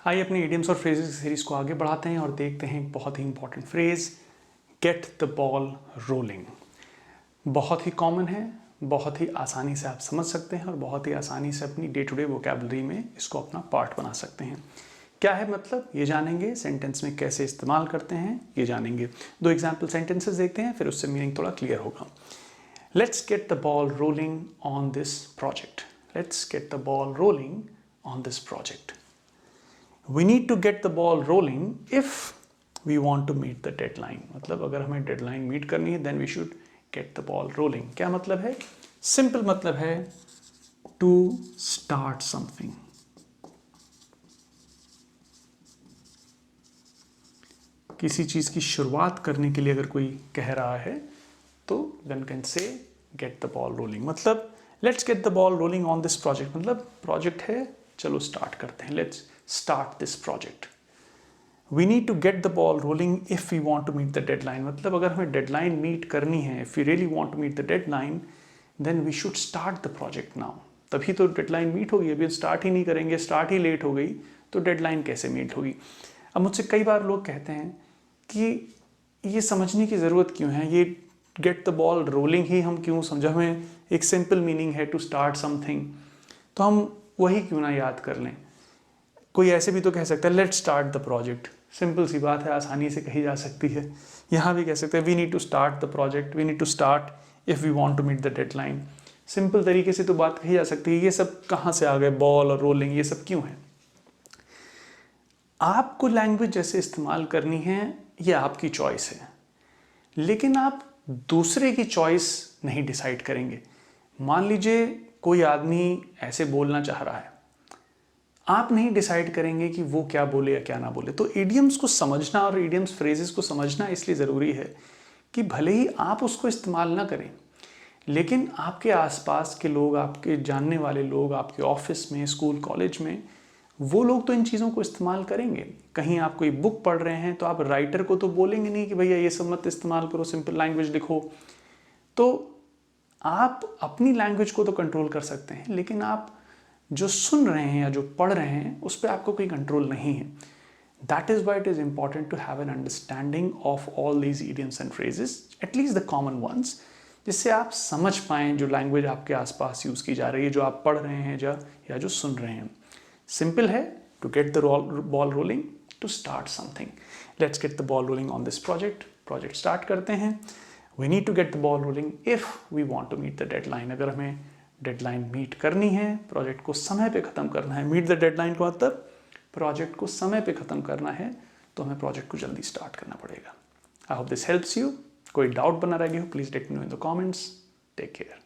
आइए अपनी इडियम्स और फ्रेजेस सीरीज को आगे बढ़ाते हैं और देखते हैं एक बहुत ही important phrase, get the ball rolling. बहुत ही कॉमन है, बहुत ही आसानी से आप समझ सकते हैं और बहुत ही आसानी से अपनी डे टू डे वोकैबुलरी में इसको अपना पार्ट बना सकते हैं। क्या है मतलब, ये जानेंगे। सेंटेंस में कैसे इस्तेमाल करते हैं ये जानेंगे। दो एग्जाम्पल सेंटेंसेस देखते हैं, फिर उससे मीनिंग थोड़ा क्लियर होगा। Let's get the ball rolling on this project. Let's get the ball rolling on this project. We need to get the ball rolling if we want to meet the deadline। मतलब अगर हमें deadline meet करनी है then we should get the ball rolling। क्या मतलब है? Simple मतलब है to start something। किसी चीज की शुरुआत करने के लिए अगर कोई कह रहा है तो then can say get the ball rolling। मतलब let's get the ball rolling on this project, मतलब प्रोजेक्ट है, चलो स्टार्ट करते हैं। Let's start this project. We need to get the ball rolling if we want to meet the deadline. मतलब अगर हमें deadline meet करनी है, if we really want to meet the deadline then we should start the project now. तभी तो deadline meet होगी। अभी start ही नहीं करेंगे, स्टार्ट ही लेट हो गई तो डेडलाइन कैसे मीट होगी। अब मुझसे कई बार लोग कहते हैं कि ये समझने की ज़रूरत क्यों है, ये गेट द बॉल रोलिंग ही हम क्यों समझा, हमें एक सिंपल मीनिंग है टू स्टार्ट समथिंग, तो हम वही क्यों ना याद कर लें। कोई ऐसे भी तो कह सकता है let's start the project. Simple सी बात है, आसानी से कही जा सकती है। यहाँ भी कह सकते हैं we need to start the project, we need to start if we want to meet the deadline. Simple तरीके से तो बात कही जा सकती है। ये सब कहाँ से आ गए, बॉल और रोलिंग, ये सब क्यों है? आपको लैंग्वेज जैसे इस्तेमाल करनी है ये आपकी चॉइस है, लेकिन आप दूसरे की चॉइस नहीं डिसाइड करेंगे। मान लीजिए कोई आदमी ऐसे बोलना चाह रहा है, आप नहीं डिसाइड करेंगे कि वो क्या बोले या क्या ना बोले। तो इडियम्स को समझना और इडियम्स फ्रेजेस को समझना इसलिए ज़रूरी है कि भले ही आप उसको इस्तेमाल ना करें, लेकिन आपके आसपास के लोग, आपके जानने वाले लोग, आपके ऑफिस में, स्कूल, कॉलेज में, वो लोग तो इन चीज़ों को इस्तेमाल करेंगे। कहीं आप कोई बुक पढ़ रहे हैं तो आप राइटर को तो बोलेंगे नहीं कि भैया ये सब मत इस्तेमाल करो, सिंपल लैंग्वेज लिखो। तो आप अपनी लैंग्वेज को तो कंट्रोल कर सकते हैं, लेकिन आप जो सुन रहे हैं या जो पढ़ रहे हैं उस पर आपको कोई कंट्रोल नहीं है। That is why it is important to have an understanding of all these idioms and phrases, at least the common ones, जिससे आप समझ पाएँ जो लैंग्वेज आपके आसपास यूज़ की जा रही है, जो आप पढ़ रहे हैं या जो सुन रहे हैं। सिंपल है, to get the ball rolling, to start something. Let's get the ball rolling on this project. Project start करते हैं। We need to get the ball rolling if we want to meet the deadline. अगर हमें deadline meet करनी है, project को समय पे ख़त्म करना है। मीट द डेडलाइन का मतलब प्रोजेक्ट को समय पे ख़त्म करना है, तो हमें प्रोजेक्ट को जल्दी स्टार्ट करना पड़ेगा। I hope this helps you. कोई डाउट बना रह गया हो please let me know in the comments. Take care.